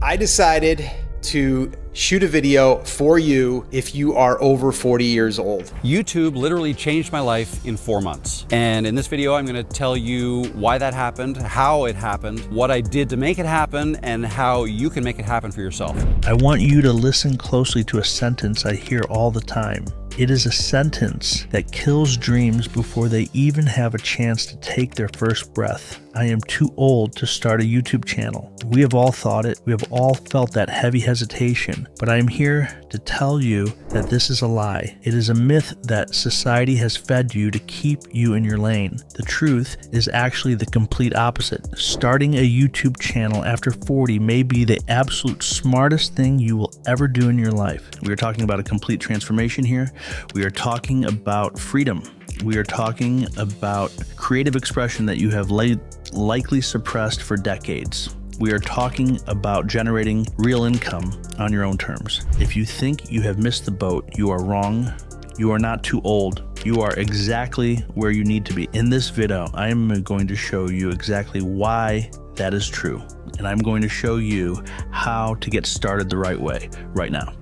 I decided to shoot a video for you if you are over 40 years old. YouTube literally changed my life in 4 months. And in this video, I'm gonna tell you why that happened, how it happened, what I did to make it happen, and how you can make it happen for yourself. I want you to listen closely to a sentence I hear all the time. It is a sentence that kills dreams before they even have a chance to take their first breath. I am too old to start a YouTube channel. We have all thought it. We have all felt that heavy hesitation. But I am here to tell you that this is a lie. It is a myth that society has fed you to keep you in your lane. The truth is actually the complete opposite. Starting a YouTube channel after 40 may be the absolute smartest thing you will ever do in your life. We are talking about a complete transformation here. We are talking about freedom. We are talking about creative expression that you have likely suppressed for decades. We are talking about generating real income on your own terms. If you think you have missed the boat, you are wrong. You are not too old. You are exactly where you need to be. In this video, I am going to show you exactly why that is true. And I'm going to show you how to get started the right way right now.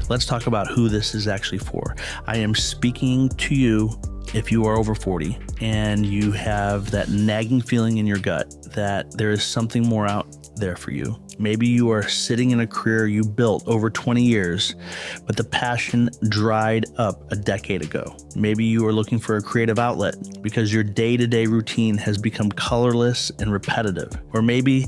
Let's talk about who this is actually for. I am speaking to you if you are over 40 and you have that nagging feeling in your gut that there is something more out there for you. Maybe you are sitting in a career you built over 20 years, but the passion dried up a decade ago. Maybe you are looking for a creative outlet because your day-to-day routine has become colorless and repetitive. Or maybe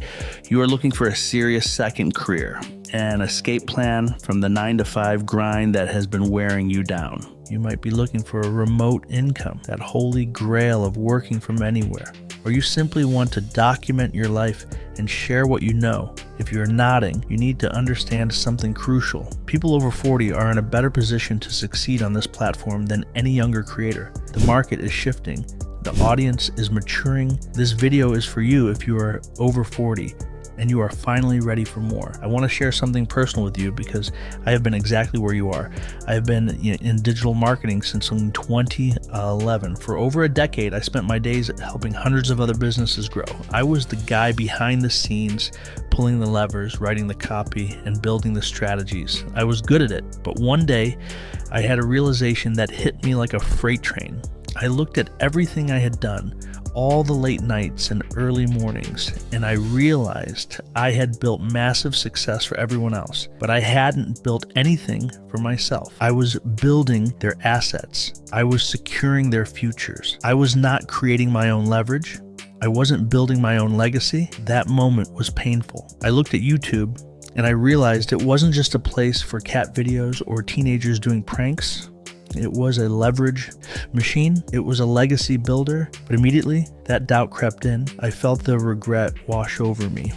you are looking for a serious second career, an escape plan from the 9-to-5 grind that has been wearing you down. You might be looking for a remote income, that holy grail of working from anywhere. Or you simply want to document your life and share what you know. If you're nodding, you need to understand something crucial. People over 40 are in a better position to succeed on this platform than any younger creator. The market is shifting. The audience is maturing. This video is for you if you are over 40. And you are finally ready for more. I want to share something personal with you because I have been exactly where you are. I have been in digital marketing since 2011. For over a decade, I spent my days helping hundreds of other businesses grow. I was the guy behind the scenes, pulling the levers, writing the copy, and building the strategies. I was good at it, but one day I had a realization that hit me like a freight train. I looked at everything I had done, all the late nights and early mornings, and I realized I had built massive success for everyone else, but I hadn't built anything for myself. I was building their assets. I was securing their futures. I was not creating my own leverage. I wasn't building my own legacy. That moment was painful. I looked at YouTube and I realized it wasn't just a place for cat videos or teenagers doing pranks. It was a leverage machine. It was a legacy builder. But immediately that doubt crept in. I felt the regret wash over me.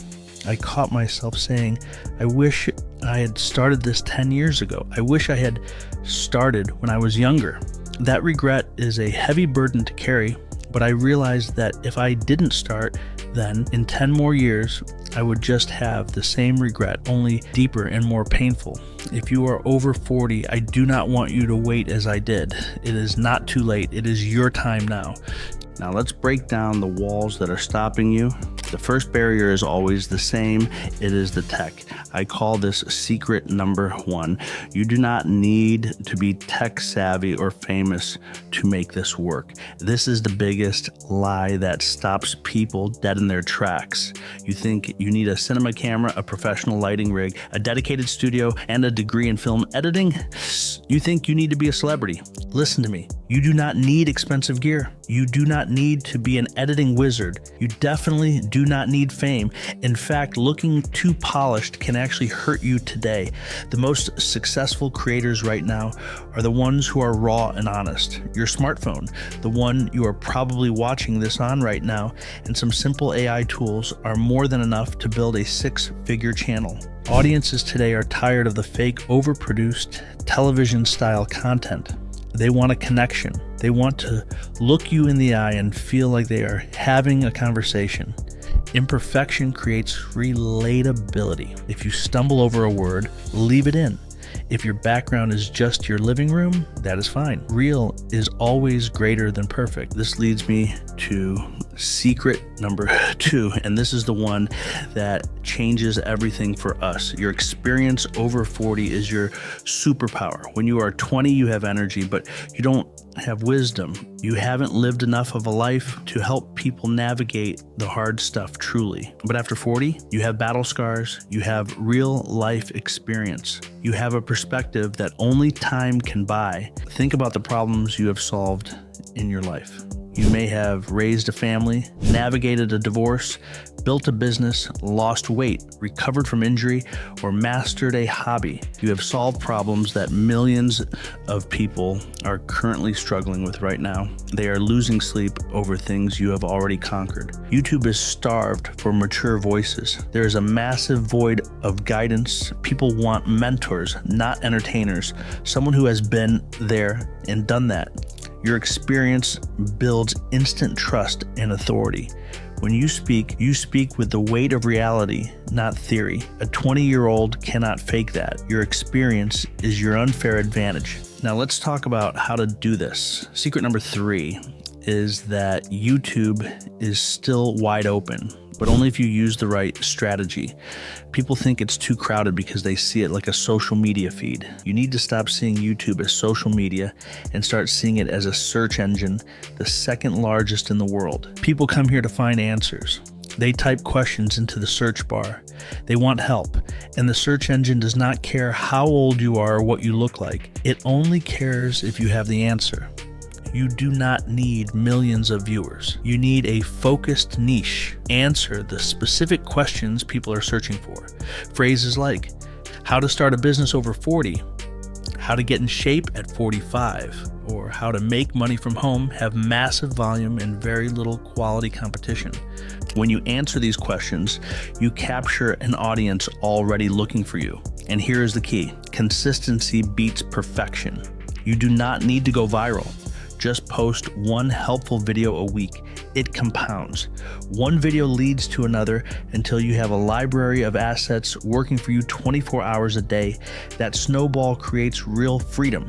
I caught myself saying, I wish I had started this 10 years ago. I wish I had started when I was younger. That regret is a heavy burden to carry, but I realized that if I didn't start then, in 10 more years, I would just have the same regret, only deeper and more painful. If you are over 40, I do not want you to wait as I did. It is not too late. It is your time now. Now let's break down the walls that are stopping you. The first barrier is always the same. It is the tech. I call this secret number 1. You do not need to be tech savvy or famous to make this work. This is the biggest lie that stops people dead in their tracks. You think you need a cinema camera, a professional lighting rig, a dedicated studio, and a degree in film editing? You think you need to be a celebrity. Listen to me. You do not need expensive gear. You do not need to be an editing wizard. You definitely do not need fame. In fact, looking too polished can actually hurt you today. The most successful creators right now are the ones who are raw and honest. Your smartphone, the one you are probably watching this on right now, and some simple AI tools are more than enough to build a 6-figure channel. Audiences today are tired of the fake, overproduced, television-style content. They want a connection. They want to look you in the eye and feel like they are having a conversation. Imperfection creates relatability. If you stumble over a word, leave it in. If your background is just your living room, that is fine. Real is always greater than perfect. This leads me to Secret number 2, and this is the one that changes everything for us. Your experience over 40 is your superpower. When you are 20, you have energy, but you don't have wisdom. You haven't lived enough of a life to help people navigate the hard stuff truly. But after 40, you have battle scars, you have real life experience. You have a perspective that only time can buy. Think about the problems you have solved in your life. You may have raised a family, navigated a divorce, built a business, lost weight, recovered from injury, or mastered a hobby. You have solved problems that millions of people are currently struggling with right now. They are losing sleep over things you have already conquered. YouTube is starved for mature voices. There is a massive void of guidance. People want mentors, not entertainers. Someone who has been there and done that. Your experience builds instant trust and authority. When you speak with the weight of reality, not theory. A 20-year-old cannot fake that. Your experience is your unfair advantage. Now let's talk about how to do this. Secret number 3 is that YouTube is still wide open, but only if you use the right strategy. People think it's too crowded because they see it like a social media feed. You need to stop seeing YouTube as social media and start seeing it as a search engine, the second largest in the world. People come here to find answers. They type questions into the search bar. They want help, and the search engine does not care how old you are or what you look like. It only cares if you have the answer. You do not need millions of viewers. You need a focused niche. Answer the specific questions people are searching for. Phrases like, how to start a business over 40, how to get in shape at 45, or how to make money from home, have massive volume and very little quality competition. When you answer these questions, you capture an audience already looking for you. And here is the key. Consistency beats perfection. You do not need to go viral. Just post one helpful video a week. It compounds. One video leads to another until you have a library of assets working for you 24 hours a day. That snowball creates real freedom.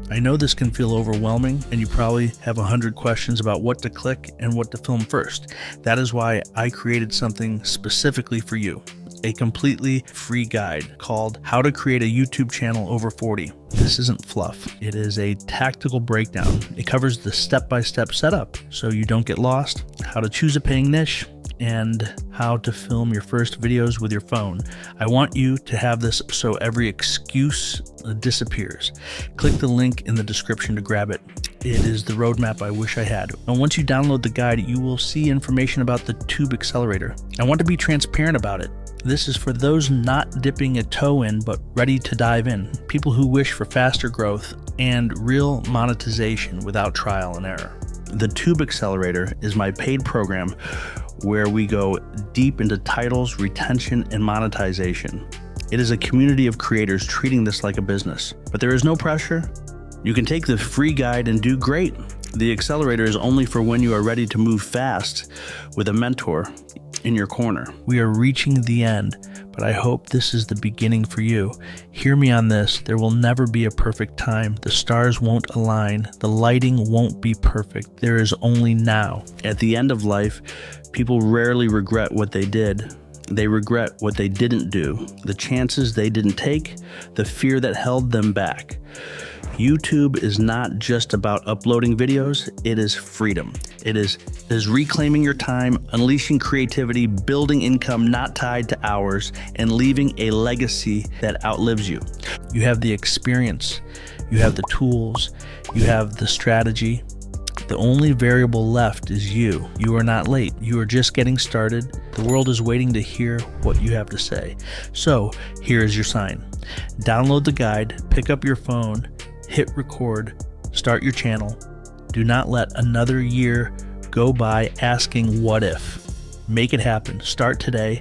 I know this can feel overwhelming, and you probably have 100 questions about what to click and what to film first. That is why I created something specifically for you. A completely free guide called How to Create a YouTube Channel Over 40. This isn't fluff. It is a tactical breakdown. It covers the step-by-step setup so you don't get lost, how to choose a paying niche, and how to film your first videos with your phone. I want you to have this so every excuse disappears. Click the link in the description to grab it. It is the roadmap I wish I had. And once you download the guide, you will see information about the Tube Accelerator. I want to be transparent about it. This is for those not dipping a toe in, but ready to dive in. People who wish for faster growth and real monetization without trial and error. The Tube Accelerator is my paid program where we go deep into titles, retention, and monetization. It is a community of creators treating this like a business, but there is no pressure. You can take the free guide and do great. The accelerator is only for when you are ready to move fast with a mentor in your corner. We are reaching the end, but I hope this is the beginning for you. Hear me on this. There will never be a perfect time. The stars won't align. The lighting won't be perfect. There is only now. At the end of life, people rarely regret what they did. They regret what they didn't do, the chances they didn't take, the fear that held them back. YouTube is not just about uploading videos, it is freedom. It is reclaiming your time, unleashing creativity, building income not tied to hours, and leaving a legacy that outlives you. You have the experience, you have the tools, you have the strategy. The only variable left is you. You are not late. You are just getting started. The world is waiting to hear what you have to say. So here is your sign. Download the guide, pick up your phone, hit record, start your channel. Do not let another year go by asking what if. Make it happen. Start today.